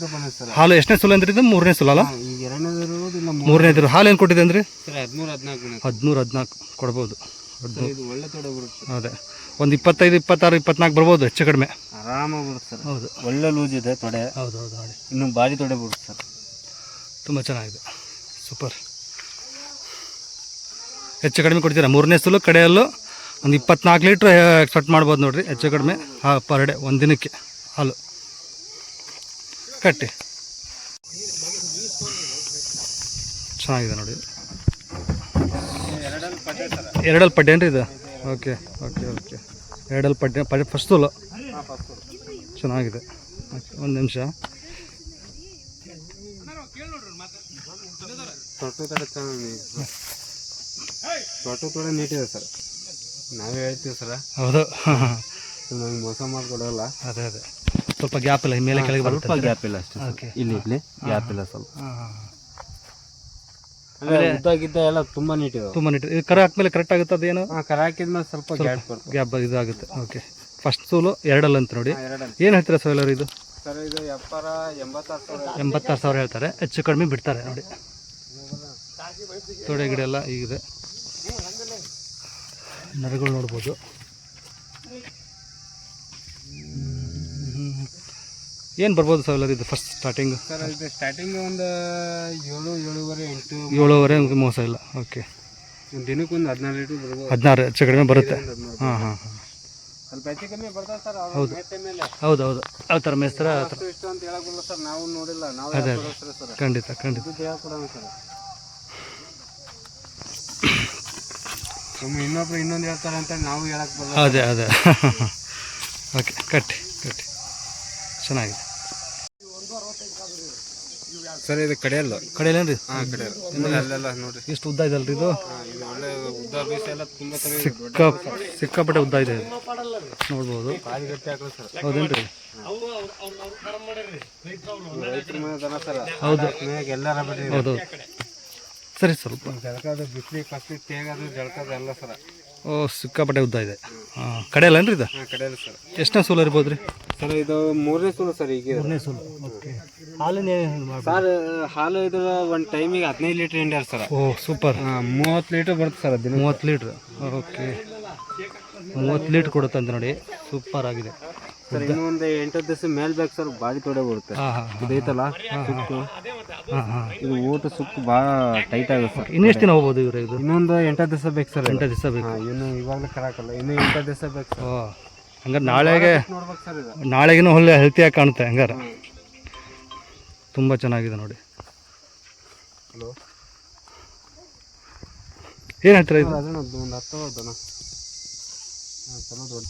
ಹಾಲು ಎಷ್ಟನೇ ಸೂಲು ಅಂದ್ರೆ ಇದು? 3ನೇ ಸೂಲು ಅಲ್ಲ? ಈಗ 2ನೇದು ಇರೋದು, ಇಲ್ಲ 3ನೇದು. ಹಾಲು ಏನು ಕೊಟ್ಟಿದೆ ಅಂದ್ರಿ? ಸರ್ 13-14. 13-14 ಕೊಡ್ಬೋದು. ಇದು ಒಳ್ಳೆ ತೊಡೆ ಬರುತ್ತೆ. ಅದೇ ಒಂದು 25-26-24 ಬರ್ಬೋದು ಹೆಚ್ಚು ಕಡಿಮೆ, ಆರಾಮಾಗಿ ಬರುತ್ತೆ ಸರ್. ಹೌದು, ಒಳ್ಳೆ ಲೂಸ್ ಇದೆ ತೊಡೆ. ಹೌದು ಹೌದು ನೋಡಿ, ಇನ್ನು ಭಾರಿ ತೊಡೆ ಬರುತ್ತೆ ಸರ್. ತುಂಬ ಚೆನ್ನಾಗಿದೆ, ಸೂಪರ್. ಹೆಚ್ಚು ಕಡಿಮೆ ಕೊಡ್ತೀರಾ? 3ನೇ ಸೂಲು ಕಡೆಯಲ್ಲೂ ಒಂದು 24 ಲೀಟ್ರ್ ಎಕ್ಸ್ಪೆಕ್ಟ್ ಮಾಡ್ಬೋದು ನೋಡಿರಿ, ಹೆಚ್ಚು ಕಡಿಮೆ ಪರ್ ಡೇ, ಒಂದು ದಿನಕ್ಕೆ ಹಾಲು ಕಟ್ಟಿ. ಚೆನ್ನಾಗಿದೆ ನೋಡಿ. 2 ಪಡ್ಡೆ ಏನ್ರಿ ಇದು? ಓಕೆ ಓಕೆ ಓಕೆ, 2 ಪಡ್ಡೆ ಫಸ್ಟ್ ಸೂಲು ಚೆನ್ನಾಗಿದೆ. ಒಂದು ನಿಮಿಷ. ತೊಟ್ಟು ತೊಡೆ ನೀಟಿದೆ ಸರ್, ನಾವೇ ಹೇಳ್ತೀವಿ ಸರ್. ಹೌದು, ನಮ್ಗೆ ಮೋಸ ಮಾಡಿಕೊಡಲ್ಲ. ಅದೇ ಅದೇ, ಸ್ವಲ್ಪ ಗ್ಯಾಪ್ ಇಲ್ಲ, ಮೇಲೆ ಕೆಳಗೆ ಸ್ವಲ್ಪ ಗ್ಯಾಪ್ ಇಲ್ಲ ಅಷ್ಟೇ. ಓಕೆ, ಇಲ್ಲಿ ಗ್ಯಾಪ್ ಇಲ್ಲ ಸ್ವಲ್ಪ. ಆಮೇಲೆ ಉದ್ದಾಗಿದ್ದ ಎಲ್ಲ ತುಂಬ ನೀಟಿದೆ, ತುಂಬ ನೀಟ್. ಇದು ಕರ ಹಾಕ್ಮೇಲೆ ಕರೆಕ್ಟ್ ಆಗುತ್ತೆ ಅದೇನು? ಕರ ಹಾಕಿದ್ಮೇಲೆ ಸ್ವಲ್ಪ ಗ್ಯಾಪ್ ಇದಾಗುತ್ತೆ. ಓಕೆ, ಫಸ್ಟ್ ಸೂಲು 2 ಅಂತ ನೋಡಿ. ಏನು ಹೇಳ್ತೀರಾ ಸೋಯಲರ್ ಇದು? ಸರ್ ಇದು ವ್ಯಾಪಾರ 86,000 ಹೇಳ್ತಾರೆ, ಹೆಚ್ಚು ಕಡಿಮೆ ಬಿಡ್ತಾರೆ ನೋಡಿ. ತೊಡೆ ಗಿಡ ಎಲ್ಲ ಹೀಗಿದೆ, ನರಗಳು ನೋಡ್ಬೋದು. ಏನು ಬರ್ಬೋದು ಸೋಯಲರ್ ಇದು ಫಸ್ಟ್ ಸ್ಟಾರ್ಟಿಂಗ್? ಸರ್ ಇದು ಸ್ಟಾರ್ಟಿಂಗ್ ಒಂದು 7-7.5 8 7.5 ಮೋಸ ಇಲ್ಲ. ಓಕೆ, ಒಂದು ದಿನಕ್ಕೆ ಒಂದು 14 ಲೀಟ್ರ್ ಬರ್ಬೋದು. 16 ಹೆಚ್ಚು ಕಡಿಮೆ ಬರುತ್ತೆ. ಹಾಂ ಹಾಂ ಹಾಂ, ಸ್ವಲ್ಪ ಹೆಚ್ಚು ಕಮ್ಮಿ ಬರ್ತದೆ ಸರ್. ಹೌದು ಮೇಲೆ ಹೌದು ಹೌದು, ಯಾವ ಥರ ಮೇಸ್ತರ ಆ ಥರ. ಇಷ್ಟು ಅಂತ ಹೇಳೋದಿಲ್ಲ ಸರ್, ನಾವು ನೋಡಿಲ್ಲ, ನಾವು ಅದೇ ಸರ್. ಖಂಡಿತ ಖಂಡಿತ. ಇದು ಹೇಳ್ಕೊಡೋಣ ಸರ್. ಸುಮ್ಮನೆ ಇನ್ನೊಬ್ರು ಇನ್ನೊಂದು ಹೇಳ್ತಾರೆ ಅಂತ ನಾವು ಹೇಳಕ್ ಬರಲ್ಲ. ಅದೇ ಅದೇ ಓಕೆ, ಕಟ್ಟಿ ಕಟ್ಟಿ, ಚೆನ್ನಾಗಿದೆ ಸರ್. ಇದು ಕಡೆಯಲ್ಲ, ಕಡೆಯಲ್ಲೇನು ರೀ? ಹಾಂ ಕಡೆಯಲ್ಲ, ಅಲ್ಲೆಲ್ಲ ನೋಡಿರಿ ಎಷ್ಟು ಉದ್ದ ಇದೆ ಅಲ್ರಿ ಇದು? ಇದು ಒಳ್ಳೆ ಉದ್ದ ಬೀಸ ಎಲ್ಲ ತುಂಬ ಸಿಕ್ಕಾಪಟ್ಟೆ ಉದ್ದ ಇದೆ, ನೋಡ್ಬೋದು. ಕಾಯಿ ಗಟ್ಟಿ ಹಾಕಲ್ಲ ಸರ್. ಹೌದೇನು ರೀ? ರೈತರ ಮನೆ ದನ ಸರ್. ಹೌದು, ಎಲ್ಲಾರ ಬಿಡಿ. ಹೌದು, ಸರಿ ಸ್ವಲ್ಪ ಜಳಕದ ಬಿಸಿಲಿ ಕಸ್ಲಿ ತೇಗದು ಜಳಕದ ಎಲ್ಲ ಸರ. ಓ, ಸಿಕ್ಕಾಪಟ್ಟೆ ಉದ್ದ ಇದೆ. ಹಾಂ, ಕಡೆಯಲ್ಲೇನು ರೀ ಇದು? ಹಾಂ ಕಡೆಯಲ್ಲ ಸರ್. ಎಷ್ಟನೇ ಸೂಲು ಇರ್ಬೋದು ರೀ? ಸರ್ ಇದು 3ನೇ ಸೂಲು ಸರ್. ಈಗ 3ನೇ ಸೂಲು. ಓಕೆ, ಹಾಲಿನ ಸರ್ ಹಾಲು ಇದು ಒಂದು ಟೈಮಿಗೆ 15 ಲೀಟ್ರ್ ಹಿಂಡ್ಯಾರ ಸರ್. ಓ ಸೂಪರ್. 30 ಲೀಟ್ರ್ ಬರುತ್ತೆ ಸರ್ ದಿನ. 30 ಲೀಟ್ರ್. ಓಕೆ, 30 ಲೀಟ್ರ್ ಕೊಡುತ್ತೆ ಅಂತ ನೋಡಿ, ಸೂಪರ್ ಆಗಿದೆ. ಸರ್ ಇನ್ನೂ ಒಂದು 8 ದಿವಸ ಮೇಲ್ ಬೇಕು ಸರ್, ಬಾಡಿ ತೊಡೆ ಬರುತ್ತೆ. ಹಾಂ ಹಾಂ ಇದೈತಲ್ಲ ಸುಕ್ಕು, ಹಾಂ ಹಾಂ ಇದು ಊಟ ಸುಕ್ಕು ಭಾಳ ಟೈಟ್ ಆಗುತ್ತೆ ಸರ್. ಇನ್ನೆಷ್ಟು ದಿನ ಹೋಗ್ಬೋದು ಇವ್ರೆ ಇದು? ಇನ್ನೊಂದು 8 ದಿವಸ ಬೇಕು ಸರ್. 8 ದಿವಸ ಬೇಕು. ಇನ್ನು ಇವಾಗಲೇ ಕರಾಕಲ್ಲ, ಇನ್ನು 8 ದಿವಸ ಬೇಕು ಸರ್. ಓ ಹಂಗಾರೆ ನಾಳೆಗೆ ನೋಡ್ಬೇಕು ಸರ್ ಇದು. ನಾಳೆಗಿನೂ ಒಳ್ಳೆ ಹೆಲ್ತಿಯಾಗಿ ಕಾಣುತ್ತೆ ಹಂಗಾರೆ. ತುಂಬ ಚೆನ್ನಾಗಿದೆ ನೋಡಿ. ಹಲೋ ಏನು ಹೇಳ್ತೀರಾ ಇದು? ಅದನ್ನ ಒಂದು 10 ದನ ಚಲೋ ದೊಡ್ಡ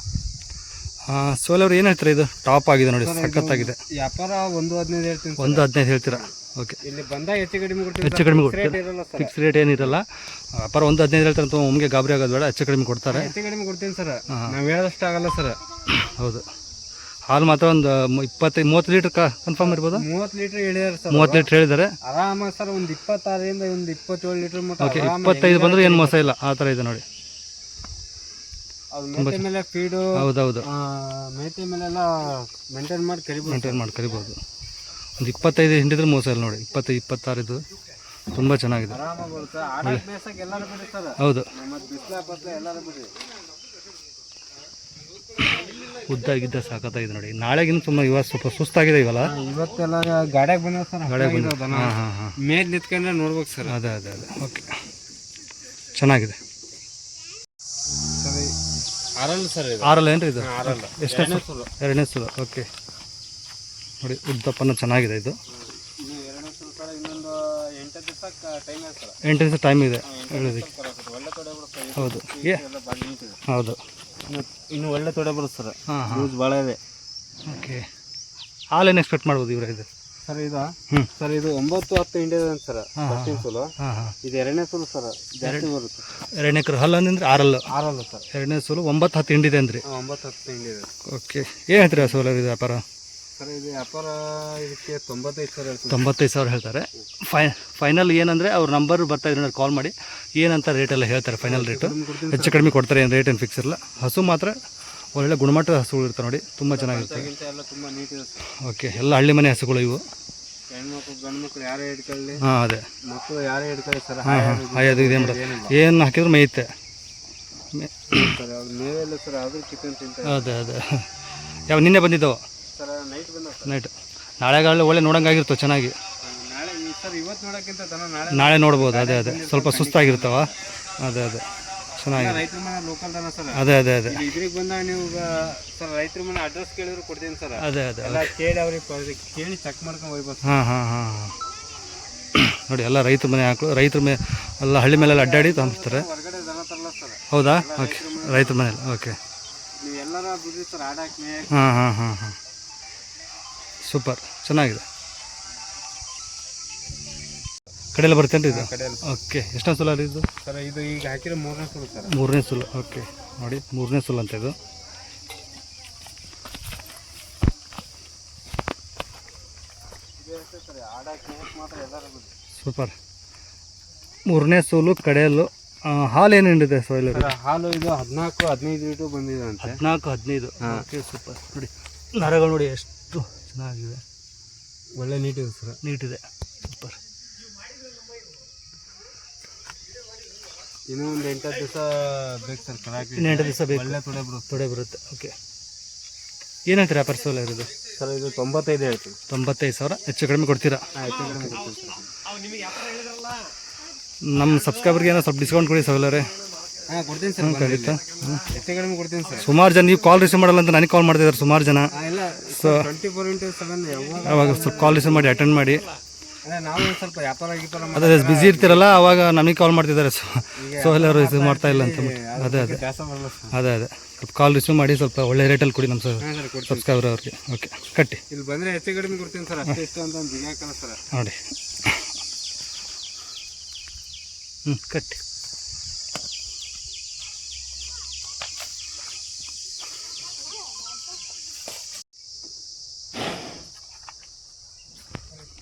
ಸೋಲವ್ರು ಏನು ಹೇಳ್ತೀರಾ? ಇದು ಟಾಪ್ ಆಗಿದೆ ನೋಡಿ, ಸಖತ್ತಾಗಿದೆ. ವ್ಯಾಪಾರ 1.15 ಹೇಳ್ತೀನಿ. 1.15 ಹೇಳ್ತೀರಾ? ಓಕೆ. ಇಲ್ಲಿ ಬಂದಾಗ ಹೆಚ್ಚು ಕಡಿಮೆ ಕೊಡ್ತೀನಿ. ಹೆಚ್ಚು ಕಡಿಮೆ ಕೊಡ್ತಾರೆ, ಫಿಕ್ಸ್ ರೇಟ್ ಏನಿರಲ್ಲ. ವ್ಯಾಪಾರ 1.15 ಹೇಳ್ತಾರೆ ಅಂತ ಒಮ್ಗೆ ಗಾಬರಿ ಆಗೋದು ಬೇಡ, ಹೆಚ್ಚು ಕಡಿಮೆ ಕೊಡ್ತಾರೆ. ಹೆಚ್ಚು ಕಡಿಮೆ ಕೊಡ್ತೀನಿ ಸರ್, ನಾವು ಹೇಳೋದಷ್ಟು ಆಗಲ್ಲ ಸರ್. ಹೌದು. ಹಾಲು ಮಾತ್ರ ಒಂದು 25-30 ಲೀಟ್ರ್ ಕನ್ಫರ್ಮ್ ಇರ್ಬೋದು. 30 ಲೀಟ್ರ್ ಹೇಳಿದಾರೆ ಸರ್. 30 ಲೀಟ್ರ್ ಹೇಳಿದ್ದಾರೆ. ಆರಾಮ ಸರ್, ಒಂದು 26ರಿಂದ ಒಂದು 27 ಲೀಟ್ರ್ ಮಟ್ಟ. ಓಕೆ, 25 ಬಂದರೂ ಏನು ಮೋಸ ಇಲ್ಲ, ಆ ಥರ ಇದೆ ನೋಡಿ. ಅದು ಮೇತೆ ಮೇಲೆ ಫೀಡು, ಹೌದೌದು, ಮೇತೆ ಮೇಲೆಲ್ಲ ಮೇಂಟೈನ್ ಮಾಡಿ ಕರಿಬೋದು. ಒಂದು 25 ಹಿಂಡಿದ್ರೆ ಮೋಸ ಇಲ್ಲ ನೋಡಿ. 25-26 ಇದು ತುಂಬ ಚೆನ್ನಾಗಿದೆ. ಆರಾಮ ಬರುತ್ತೆ. ಆಡಕ್ಕೆ ಮೇಸಕ್ಕೆ ಎಲ್ಲರೂ ಬಿಡಿ ಸರ್. ಹೌದು, ಮತ್ತು ಬಿಸಿಲ ಬತ್ತಲ ಎಲ್ಲರೂ ಬಿಡಿ. ಉದ್ದಾಗಿದ್ದ ಸಾಕತ್ತಾಗಿದೆ ನೋಡಿ. ನಾಳೆಗಿನ ತುಂಬ ಇವಾಗ ಸ್ವಲ್ಪ ಸುಸ್ತಾಗಿದೆ ಇವಲ್ಲ. ಇವತ್ತೆಲ್ಲ ಗಾಡಿಯಾಗ ಬಂದ ಸರ್, ಗಾಡಿಯಾಗ ಬಂದ. ಹಾಂ ಹಾಂ ಹಾಂ, ಮೇಲೆ ನಿಂತ್ಕೊಂಡ್ರೆ ನೋಡ್ಬೇಕು ಸರ್. ಅದೇ ಅದೇ ಅದೇ. ಓಕೆ, ಚೆನ್ನಾಗಿದೆ ಸರ್. ಆರಲ್ಲ ಸರ್ ಇದು. ಆರಲ್ಲ ಏನ್ರಿ ಇದು? ಆರಲ್ಲ, ಎಷ್ಟನೇ ಸುಲು? ಎರಡನೇ ಸುಲು. ಓಕೆ ನೋಡಿ, ಉದ್ದಪ್ಪನ ಚೆನ್ನಾಗಿದೆ ಇದು. ಇನ್ನು ಎರಡನೇ ಸುಲು ಸರ್. ಇನ್ನೊಂದು 8 ದಿವಸ ಟೈಮ್ ಇದೆ ಸರ್. 8 ದಿವಸ ಟೈಮ್ ಇದೆ ಹೇಳೋದಕ್ಕೆ. ಒಳ್ಳೆ ತೊಡೆ ಬರುತ್ತೆ. ಹೌದು, ಹೌದು, ಇನ್ನು ಒಳ್ಳೆ ತೊಡೆ ಬರುತ್ತೆ ಸರ್. ಹಾಂ ಹಾಂ, ಯೂಸ್ ಭಾಳ ಇದೆ. ಓಕೆ. ಹಾಲೇನು ಎಕ್ಸ್ಪೆಕ್ಟ್ ಮಾಡ್ಬೋದು ಇವ್ರ ಇದು? ಸರ್ ಇದು ಹ್ಞೂ ಸರ್, ಇದು 9-10 ಇಂಡಿಯಾ ಸರ್. ಫಸ್ಟಿನ ಸುಲು. ಹಾಂ ಹಾಂ, ಇದು ಎರಡನೇ ಸುಲು ಸರ್, ಜಾಸ್ತಿ ಬರುತ್ತೆ. 2 ಎಕರೆ ಹಲ್ಲು ಅಂದ್ರೆ ಆರಲ್ಲು. ಆರಲ್ಲ ಸರ್. ಎರಡನೇ ಸುಲು 9-10 ಹಿಂಡಿದೆ ಅಂದ್ರಿ. 9-10 ಇಂಡಿಯಾ ಇದೆ. ಓಕೆ, ಏನು ಹೇಳ್ತೀರಾ ಸೋಲರ್ ಇದು ವ್ಯಾಪಾರ? ಸರ್ ಇದು ವ್ಯಾಪಾರ ಇದಕ್ಕೆ 95 ಸಾವಿರ ಹೇಳ್ತೀನಿ. 95,000 ಹೇಳ್ತಾರೆ. ಫೈನಲ್ ಏನಂದರೆ ಅವ್ರ ನಂಬರ್ ಬರ್ತಾ ಇದ್ರೆ ಕಾಲ್ ಮಾಡಿ ಏನಂತ ರೇಟೆಲ್ಲ ಹೇಳ್ತಾರೆ. ಫೈನಲ್ ರೇಟು ಹೆಚ್ಚು ಕಡಿಮೆ ಕೊಡ್ತಾರೆ, ಏನು ರೇಟ್ ಏನು ಫಿಕ್ಸ್ ಇರಲ್ಲ. ಹಸು ಮಾತ್ರ ಒಳ್ಳೆ ಗುಣಮಟ್ಟದ ಹಸುಗಳು ಇರ್ತಾರೆ ನೋಡಿ, ತುಂಬ ಚೆನ್ನಾಗಿರ್ತವೆ. ಎಲ್ಲ ತುಂಬ ನೀಟ್ ಇದೆ ಸರ್. ಓಕೆ, ಎಲ್ಲ ಹಳ್ಳಿ ಮನೆ ಹಸುಗಳು ಇವು. ಹೆಣ್ಮಕ್ಳು ಗಂಡು ಮಕ್ಳು ಯಾರೇ ಹಿಡ್ಕೊಳ್ಳಿ, ಹಾಂ ಅದೇ, ಮಕ್ಕಳು ಯಾರೇ ಹಿಡ್ಕೊಳ್ಳಿ ಸರ್. ಹಾಂ ಹಾಂ, ಅದು ಇದೆ ಮೇಡಮ್, ಏನು ಹಾಕಿದ್ರು ಮೇಯುತ್ತೆ. ಸರ್ ಅವ್ರು ಮೇವೆಲ್ಲ ಸರ್, ಆದರೂ ಚಿಕನ್ ತಿಂತಾರೆ. ಅದೇ ಅದೇ. ಯಾವ ನಿನ್ನೆ ಬಂದಿದ್ದವು ಸರ್? ನೈಟ್ ಬಂದ ಸರ್. ನೈಟ್. ನಾಳೆಗಾಗಲೇ ಒಳ್ಳೆ ನೋಡೋಂಗಾಗಿರ್ತವೆ ಚೆನ್ನಾಗಿ. ನಾಳೆ ಸರ್ ಇವತ್ತು ನೋಡೋಕ್ಕಿಂತ ದನ ನಾಳೆ ನೋಡ್ಬೋದು. ಅದೇ ಅದೇ, ಸ್ವಲ್ಪ ಸುಸ್ತಾಗಿರ್ತಾವ. ಅದೇ ಅದೇ, ಚೆನ್ನಾಗಿದೆ. ರೈತರ ಮನೆ ಲೋಕಲ್ ದನ ಸರ್. ಅದೇ ಅದೇ ಅದೇ, ಇದ್ರಿಗೆ ಬಂದಾಗ ನೀವು ಸರ್ ರೈತರ ಮನೆ ಅಡ್ರೆಸ್ ಕೇಳಿದ್ರು ಕೊಡ್ತೀನಿ ಸರ್. ಅದೇ ಅದೇ ಎಲ್ಲ ಕೇಳಿ ಅವ್ರಿಗೆ ಕೇಳಿ ಚೆಕ್ ಮಾಡ್ಕೊಂಡು ಹೋಗ್ಬೋದು. ಹಾಂ ಹಾಂ ಹಾಂ ಹಾಂ, ನೋಡಿ ಎಲ್ಲ ರೈತರ ಮನೆ ಹಾಕಲು, ರೈತರ ಮನೆ ಎಲ್ಲ ಹಳ್ಳಿ ಮೇಲೆಲ್ಲ ಅಡ್ಡಾಡಿ ತಂಬಿಡ್ತಾರೆ. ಹೊರಗಡೆ ದನ ತರಲ್ಲ ಸರ್. ಹೌದಾ? ಓಕೆ, ರೈತರ ಮನೇಲಿ. ಓಕೆ, ನೀವು ಎಲ್ಲರ ಬಿಡ್ರಿ ಸರ್ ಆಡಕ್ಕೆ. ಹಾಂ ಹಾಂ ಹಾಂ ಹಾಂ, ಸೂಪರ್, ಚೆನ್ನಾಗಿದೆ. ಕಡೆಯಲ್ಲ ಬರ್ತೇನೆ ರೀ ಇದು? ಕಡೆಯಲ್ಲಿ. ಓಕೆ, ಎಷ್ಟನೇ ಸುಲ ರೀ ಇದು? ಸರ್ ಇದು ಈಗ ಹಾಕಿರೋ 3ನೇ ಸುಲು ಸರ್. 3ನೇ ಸುಲು. ಓಕೆ ನೋಡಿ, 3ನೇ ಸುಲು ಅಂತ ಇದು. ಸೂಪರ್, 3ನೇ ಸೂಲು, ಕಡೆಯಲ್ಲು. ಹಾಲು ಏನು ಹಿಂಡಿದೆ ಸೋಯಿಲ್? ಹಾಲು ಇದು 14-15 ಲೀಟರ್ ಬಂದಿದೆ ಅಂತ. 14-15. Okay, super. ನೋಡಿ ನರಗಳು ನೋಡಿ ಎಷ್ಟು ಚೆನ್ನಾಗಿದೆ, ಒಳ್ಳೆ ನೀಟ್ ಇದೆ ಸರ್. ನೀಟಿದೆ, ಸೂಪರ್. ಇನ್ನೂ ಒಂದು 8 ದಿವಸ ಬೇಕು ಸರ್ ಕರಾಕಿ. ಇನ್ನು 8 ದಿವಸ ಬೇಕು, ಒಳ್ಳೆ ತೊಡೆ ಬರುತ್ತೆ. ಓಕೆ, ಏನು ಹೇಳ್ತೀರಾ ವ್ಯಾಪಾರ ಸೋಲ ಇರೋದು? ಸರ್ ಇದು 95 ಹೇಳ್ತೀನಿ. 95,000 ಹೆಚ್ಚು ಕಡಿಮೆ ಕೊಡ್ತೀರಾ? ಹೆಚ್ಚು ಕಡಿಮೆ ಕೊಡ್ತೀನಿ ಸರ್. ನಮ್ಮ ಸಬ್ಸ್ಕ್ರೈಬರ್ಗೆ ಏನೋ ಸ್ವಲ್ಪ ಡಿಸ್ಕೌಂಟ್ ಕೊಡಿ ಸೋಲರೇ. ಹಾಂ ಕೊಡ್ತೀನಿ ಸರ್, ಖಂಡಿತ. ಹೆಚ್ಚು ಕಡಿಮೆ ಕೊಡ್ತೀನಿ ಸರ್. ಸುಮಾರು ಜನ ನೀವು ಕಾಲ್ ರಿಸೀವ್ ಮಾಡಲ್ಲ ಅಂತ ನನಗೆ ಕಾಲ್ ಮಾಡ್ತಿದ್ದಾರೆ ಸುಮಾರು ಜನ. ಇಲ್ಲ, 24x7 ಅವಾಗ ಸ್ವಲ್ಪ ಕಾಲ್ ರಿಸೀವ್ ಮಾಡಿ ಅಟೆಂಡ್ ಮಾಡಿ. ನಾವು ಸ್ವಲ್ಪ ವ್ಯಾಪಾರ ಅದೇ ಬ್ಯುಸಿ ಇರ್ತೀರಲ್ಲ, ಅವಾಗ ನಮಗೆ ಕಾಲ್ ಮಾಡ್ತಿದ್ದಾರೆ. ಸೊ ಎಲ್ಲರೂ ರಿಸೀವ್ ಮಾಡ್ತಾ ಇಲ್ಲ ಅಂತ. ಅದೇ ಅದೇ ಅದೇ ಅದೇ, ಸ್ವಲ್ಪ ಕಾಲ್ ರಿಸೀವ್ ಮಾಡಿ ಸ್ವಲ್ಪ ಒಳ್ಳೆ ರೇಟಲ್ಲಿ ಕೊಡಿ ನಮ್ಮ ಸಬ್ಸ್ಕ್ರೈಬರ್ ಅವ್ರಿಗೆ. ಓಕೆ, ಕಟ್ಟಿ. ಇಲ್ಲಿ ಬಂದರೆ ಹೆಚ್ಚು ಕಡಿಮೆ ಕೊಡ್ತೀನಿ ಸರ್, ಅಷ್ಟೇ ಇಷ್ಟ ಅಂತ ಒಂದು ಬಿಗಾಕಲ್ಲ ಸರ್. ನೋಡಿ, ಕಟ್ಟಿ.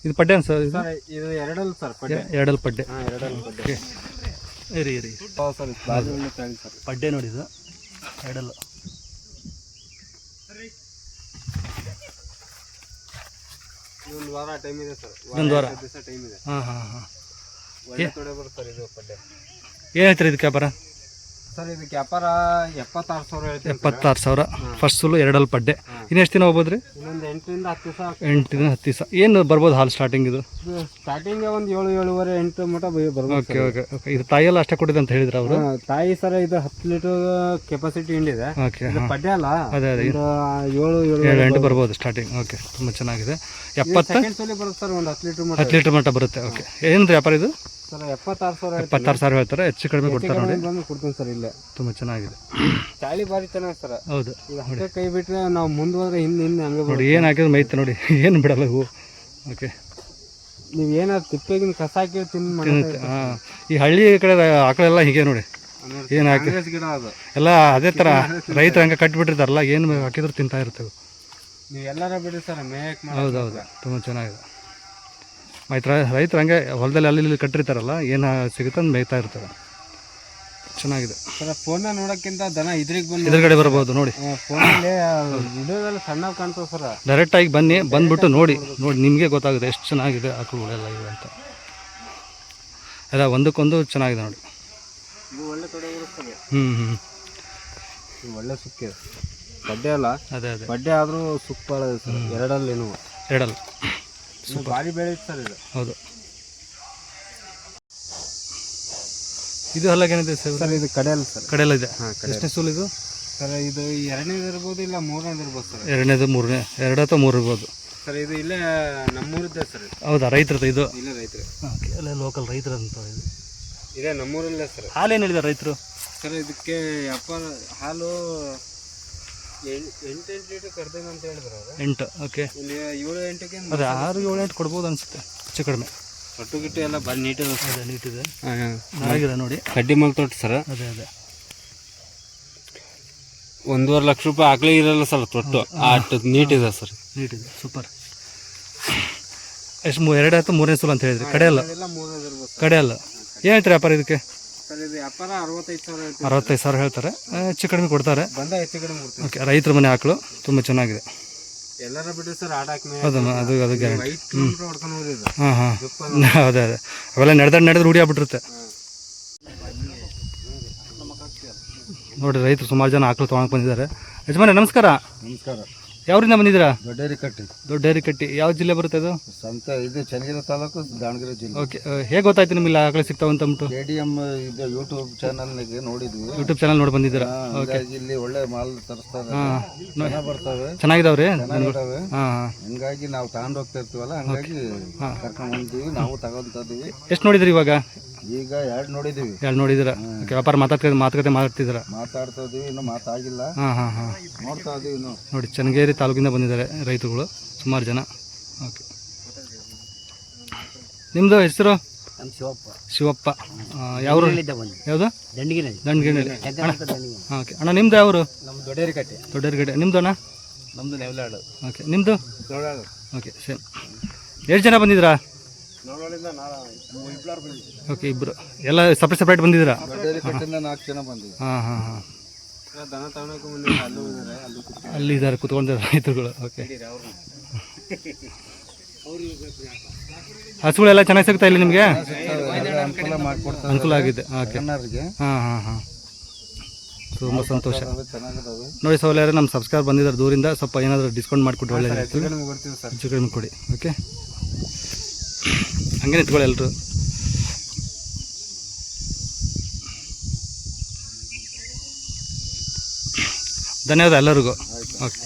ಇದು ಪಡ್ಡೆ ಸರ್? ಇದು ಎರಡಲ್ಲ ಸರ್, ಪಡ್ಡೆ. ಎರಡಲ್ಲಿ ಪಡ್ಡೆ. ಹಾಂ, ಎರಡಲ್ಲ ಪಡ್ಡೆ. ಓಕೆ, ಇರಿ ಇರಿ. ಸರ್ ಬಾಜು ಒಳ್ಳೆ ತಳಿ ಸರ್. ಪಡ್ಡೆ ನೋಡಿ, ಇದು ಎರಡಲ್ಲ. ಒಂದು ವಾರ ಟೈಮ್ ಇದೆ ಸರ್. ಒಂದು ವಾರ ದಿವಸ ಟೈಮ್ ಇದೆ. ಹಾಂ ಹಾಂ ಹಾಂ, ಒಳ್ಳೆ ತೊಡೆ ಬರುತ್ತೆ ಸರ್ ಇದು ಪಡ್ಡೆ. ಏನು ಹೇಳ್ತೀರಿ ಇದಕ್ಕೆ ವ್ಯಾಪಾರ? ಸರ್ ಇದಕ್ಕೆ ವ್ಯಾಪಾರ 76,000 ಹೇಳ್ತೀನಿ. 76,000 ಫಸ್ಟ್ ಸುಲು 2 ಪಡ್ಡೆ. ಇನ್ನೆಷ್ಟು ದಿನ ಹೋಗ್ಬೋದು ರೀ? ಇನ್ನೊಂದು 8ರಿಂದ 10 ದಿವಸ. 8ರಿಂದ 10 ದಿವಸ. ಏನು ಬರ್ಬೋದು ಹಾಲು ಸ್ಟಾರ್ಟಿಂಗ್ ಇದು? ಸ್ಟಾರ್ಟಿಂಗ್ ಒಂದು 7, 7.5, 8 ಮಟ ಬರ್ಬೋದು. Okay okay okay. ಇದು ತಾಯಿಯೆಲ್ಲ ಅಷ್ಟೇ ಕೊಟ್ಟಿದೆ ಅಂತ ಹೇಳಿದ್ರು ಅವರು? ತಾಯಿ ಸರ್ ಇದು 10 ಲೀಟರ್ ಕೆಪಾಸಿಟಿ ಹಿಂಡಿದೆ. ಓಕೆ. ಇದು ಪಡ್ಡೆ ಅಲ್ಲ, ಅದೇ ಅದೇ 7, 8 ಬರ್ಬೋದು ಸ್ಟಾರ್ಟಿಂಗ್. ಓಕೆ, ತುಂಬ ಚೆನ್ನಾಗಿದೆ. 70 ಸೆಕೆಂಡ್ ಸಲ ಬರುತ್ತೆ ಸರ್, ಒಂದು 10 ಲೀಟರ್ ಮಟ. 10 ಲೀಟರ್ ಮಟ್ಟ ಬರುತ್ತೆ. ಓಕೆ. ಏನು ರೀ ವ್ಯಾಪಾರ ಇದು? ಸರ್ 76,000. 76,000 ಹೇಳ್ತಾರೆ. ಹೆಚ್ಚು ಕಡಿಮೆ ಕೊಡ್ತಾರೆ ನೋಡಿ. ಬಂದು ಕೊಡ್ತೀನಿ ಸರ್ ಇಲ್ಲೇ. ತುಂಬ ಚೆನ್ನಾಗಿದೆ. ಚಾಳಿ ಭಾರಿ ಚೆನ್ನಾಗಿ ಸರ್. ಹೌದು. ಇದು ಹಂಗೆ ಕೈ ಬಿಟ್ಟರೆ ನಾವು ಮುಂದೆ ಹೋದ್ರೆ ಹಿಂದೆ ಹಂಗೆ ನೋಡಿ ಏನು ಹಾಕಿದ್ರು ಮೈತೆ ನೋಡಿ, ಏನು ಬಿಡಲ್ಲ ಹೂವು. ಓಕೆ. ನೀವು ಏನಾದ್ರು ತಿಪ್ಪೆಗಿನ ಕಸ ಹಾಕಿ ತಿನ್ನುತ್ತೆ. ಹಾಂ, ಈ ಹಳ್ಳಿ ಕಡೆ ಆಕಳೆಲ್ಲ ಹೀಗೆ ನೋಡಿ, ಏನು ಹಾಕಿ ಗಿಡ ಅದು ಎಲ್ಲ ಅದೇ ಥರ ರೈತರು ಹಂಗೆ ಕಟ್ಟಿಬಿಟ್ಟಿರ್ತಾರಲ್ಲ, ಏನು ಹಾಕಿದ್ರು ತಿಂತಾ ಇರ್ತವೆ. ನೀವು ಎಲ್ಲಾರ ಬಿಡಿ ಸರ್ ಮೇಯಕ್. ಹೌದೌದು, ತುಂಬ ಚೆನ್ನಾಗಿದೆ. ರೈತರು ಹಂಗೆ ಹೊಲದಲ್ಲಿ ಅಲ್ಲಿ ಇಲ್ಲಿ ಕಟ್ಟಿರ್ತಾರಲ್ಲ, ಏನು ಸಿಗುತ್ತೆ ಅಂತ ಮೇಯ್ತಾ ಇರ್ತಾರೆ. ಚೆನ್ನಾಗಿದೆ ಸರ್. ಫೋನ್ನ ನೋಡೋಕ್ಕಿಂತ ದನ ಇದ್ರಿಗೆ ಬಂದು ಎದುರುಗಡೆ ಬರ್ಬೋದು ನೋಡಿ. ಫೋನಲ್ಲಿ ವಿಡಿಯೋದಲ್ಲಿ ಸಣ್ಣ ಕಾಣ್ತವೆ ಸರ್. ಡೈರೆಕ್ಟಾಗಿ ಬಂದ್ಬಿಟ್ಟು ನೋಡಿ ನಿಮಗೆ ಗೊತ್ತಾಗುತ್ತೆ ಎಷ್ಟು ಚೆನ್ನಾಗಿದೆ ಆಕಳುಗಳೆಲ್ಲ ಇವೆ ಅಂತ. ಎಲ್ಲ ಒಂದಕ್ಕೊಂದು ಚೆನ್ನಾಗಿದೆ ನೋಡಿ. ಇದು ಒಳ್ಳೆ ತೊಡೆ ಇರುತ್ತದೆ. ಹ್ಞೂ ಒಳ್ಳೆ ಸುಕ್ಕೆ. ಬಡ್ಡೆ ಅಲ್ಲ, ಅದೇ ಅದೇ ಬಡ್ಡೆ ಆದರೂ ಸುಕ್ಕ ಭಾಳ ಇದೆ ಸರ್. ಎರಡಲ್ಲೇನು ಭಾರಿ ಬೆಳೆಯುತ್ತೆ ಸರ್ ಇದು. ಹೌದು. ಇದು ಹಲ್ಲಾಗೇನಿದೆ ಸರ್? ಇದು ಕಡೆಯಲ್ಲ ಸರ್. ಕಡೆಯಲ್ಲ ಇದೆ. ಎಷ್ಟನೇ ಸೂಲು ಇದು ಸರ್? ಇದು 2ನೇದು ಇರ್ಬೋದು, ಇಲ್ಲ 3ನೇದು ಇರ್ಬೋದು ಸರ್. 2ನೇದು 3ನೇ, 2 ಅಥವಾ 3 ಇರ್ಬೋದು ಸರ್. ಇದು ಇಲ್ಲೇ ನಮ್ಮೂರಿದ್ದೆ ಸರ್. ಹೌದಾ? ರೈತರದ್ದು ಇದು? ಇಲ್ಲ ರೈತರು. ಓಕೆ, ಅಲ್ಲೇ ಲೋಕಲ್ ರೈತರಂತ ಇದು. ಇದೇ ನಮ್ಮೂರಲ್ಲೇ ಸರ್. ಹಾಲೇನು ಹೇಳಿದ್ದಾರೆ ರೈತರು? ಸರ್ ಇದಕ್ಕೆ ವ್ಯಾಪಾರ ಹಾಲು 8 ಲೀಟರ್ ಕರ್ದಂಗೆ ಅಂತ ಹೇಳಿದ್ರು ಅವರು. 8. ಓಕೆ. ಇಲ್ಲಿ 7-8ಗೆ ಅದೇ 6-7-8 ಕೊಡ್ಬೋದು ಅನಿಸುತ್ತೆ, ಹೆಚ್ಚು ಕಡಿಮೆ. ತೊಟ್ಟು ಗಿಟ್ಟು ಎಲ್ಲ ಭಾರಿ ನೀಟಿದೆ. ಅದೇ ನೀಟಿದೆ, ಚೆನ್ನಾಗಿದೆ ನೋಡಿ. ಕಡ್ಡಿ ಮಲ್ ತೊಟ್ಟು ಸರ್. ಅದೇ ಅದೇ 1.5 ಲಕ್ಷ ರೂಪಾಯಿ ಆಕಳೇ ಇರಲ್ಲ ಸರ್ ತೊಟ್ಟು. ಅಷ್ಟು ನೀಟಿದೆ ಸರ್. ನೀಟಿದೆ, ಸೂಪರ್. ಎಷ್ಟು 2 ಅಥವಾ 3ನೇ ಸೂಲು ಅಂತ ಹೇಳಿದ್ರಿ? ಕಡೆಯಲ್ಲ? ಕಡೆಯಲ್ಲ. ಏನು ಹೇಳ್ತಾರೆ ವ್ಯಾಪಾರ ಇದಕ್ಕೆ? ಸರ್ ಇದು ವ್ಯಾಪಾರ 65,000. 65,000 ಹೇಳ್ತಾರೆ. ಹೆಚ್ಚು ಕಡಿಮೆ ಕೊಡ್ತಾರೆ. ಬಂದ ಹೆಚ್ಚು ಕಡಿಮೆ ಕೊಡ್ತೀವಿ. ಓಕೆ. ರೈತರ ಮನೆ ಆಕಳು ತುಂಬ ಚೆನ್ನಾಗಿದೆ. ಎಲ್ಲರ ಬಿಡಿ ಸರ್ ಆಡಾಕ್ ಅದು ಗ್ಯಾರಂಟಿ. 5 ಕಿಲೋಮೀಟರ್ ಹೊಡ್ಕೊಂಡು ಹೋಗಿದ್ದು. ಹಾಂ ಅದೇ ಅವೆಲ್ಲ ನಡೆದ್ರೆ ರೂಢಿ ಆಗ್ಬಿಟ್ಟಿರುತ್ತೆ ನೋಡಿ. ರೈತರು ಸುಮಾರು ಜನ ಆಕಳು ತೊಗೊಂಡು ಬಂದಿದ್ದಾರೆ. ಯಜಮಾನ ನಮಸ್ಕಾರ. ನಮಸ್ಕಾರ. ಯಾವ್ರಿಂದ ಬಂದಿದ್ದೀರಾ? ದೊಡ್ಡೇರಿಕಟ್ಟಿ. ದೊಡ್ಡೇರಿಕಟ್ಟಿ ಯಾವ ಜಿಲ್ಲೆ ಬರುತ್ತೆ ಅದು? ಸಂತ ಇದು ಚನ್ನಗಿರಿ ತಾಲೂಕು, ದಾವಣಗೆರೆ ಜಿಲ್ಲೆ. ಓಕೆ. ಹೇಗೆ ಗೊತ್ತಾಯ್ತು ನಿಮಗೆ ಆಕಳು ಸಿಗ್ತಾವ ಅಂತ ಅಂದ್ಬಿಟ್ಟು? KDM ಇದು ಯೂಟ್ಯೂಬ್ ಚಾನಲ್ನಾಗೆ ನೋಡಿದ್ವಿ. ಯೂಟ್ಯೂಬ್ ಚಾನಲ್ ನೋಡಿ ಬಂದಿದ್ದೀರಾ? ಓಕೆ. ಇಲ್ಲಿ ಒಳ್ಳೆ ಮಾಲ್ ತರಿಸ್ತಾರೆ, ಬರ್ತವೆ, ಚೆನ್ನಾಗಿದಾವ್ರಿ. ಹಾಂ, ಹಂಗಾಗಿ ನಾವು ತಗೊಂಡು ಹೋಗ್ತಾ ಇರ್ತೀವಲ್ಲ, ಹಂಗಾಗಿ ಕರ್ಕೊಂಡು ಬಂದಿದ್ದೀವಿ. ನಾವು ತಗೊಂತಿದ್ದೀವಿ. ಎಷ್ಟು ನೋಡಿದ್ರಿ ಇವಾಗ? ಈಗ 2 ನೋಡಿದ್ದೀವಿ. 2 ನೋಡಿದ್ದೀರಾ? ವ್ಯಾಪಾರ ಮಾತುಕತೆ ಮಾಡ್ತಿದ್ದೀರಾ? ಮಾತಾಡ್ತಾ ಇದೀವಿ, ಇನ್ನೂ ಮಾತಾಗಿಲ್ಲ. ಹಾಂ ನೋಡ್ತಾ ಇದೀವಿ ಇನ್ನು. ನೋಡಿ, ಚನ್ನಗಿರಿ ತಾಲೂಕಿಂದ ಬಂದಿದ್ದಾರೆ ರೈತರುಗಳು ಸುಮಾರು ಜನ. ಓಕೆ. ನಿಮ್ಮದು ಹೆಸರು? ಶಿವಪ್ಪ. ಯಾವರು? ಯಾವುದು? ದಂಡಗಿರಿ. ಓಕೆ ಅಣ್ಣ, ನಿಮ್ದು ಯಾವರು? ದೊಡ್ಡೇರಿಕಟ್ಟೆ. ನಿಮ್ಮದು ಅಣ್ಣ? ನಮ್ಮದು ನೆವಲಾಡು. ಓಕೆ. ನಿಮ್ಮದು? Okay, same. ಎಷ್ಟು ಜನ ಬಂದಿದ್ದೀರಾ? ಓಕೆ, ಇಬ್ಬರು. ಎಲ್ಲ ಸಪ್ರೇಟ್ ಬಂದಿದ್ದೀರಾ? 4 ಜನ ಬಂದಿದ್ದೀವಿ. ಹಾಂ ಅಲ್ಲಿ ಇದ್ದಾರೆ ಕುತ್ಕೊಂಡಿದ್ದಾರೆ ರೈತರುಗಳು. ಓಕೆ. ಹಸುಗಳೆಲ್ಲ ಚೆನ್ನಾಗಿ ಸಿಗ್ತಾ ಇಲ್ಲಿ ನಿಮಗೆ? ಅನುಕೂಲ ಆಗಿದೆ. ಓಕೆ. ಹಾಂ ತುಂಬ ಸಂತೋಷ. ನೋಡಿ ಸೌಲ್ಯಾರೆ, ನಮ್ಮ ಸಬ್ಸ್ಕ್ರೈಬ್ ಬಂದಿದ್ದಾರೆ ದೂರಿಂದ. ಸ್ವಲ್ಪ ಏನಾದರೂ ಡಿಸ್ಕೌಂಟ್ ಮಾಡಿಕೊಟ್ಟು ಒಳ್ಳೆಯದು. ಹೆಚ್ಚು ಕಡಿಮೆ ಕೊಡಿ. ಓಕೆ, ಹಂಗೆ ನಿಂತ್ಕೊಳ್ಳಿ ಎಲ್ಲರೂ. ಧನ್ಯವಾದ ಎಲ್ಲರಿಗೂ. ಓಕೆ.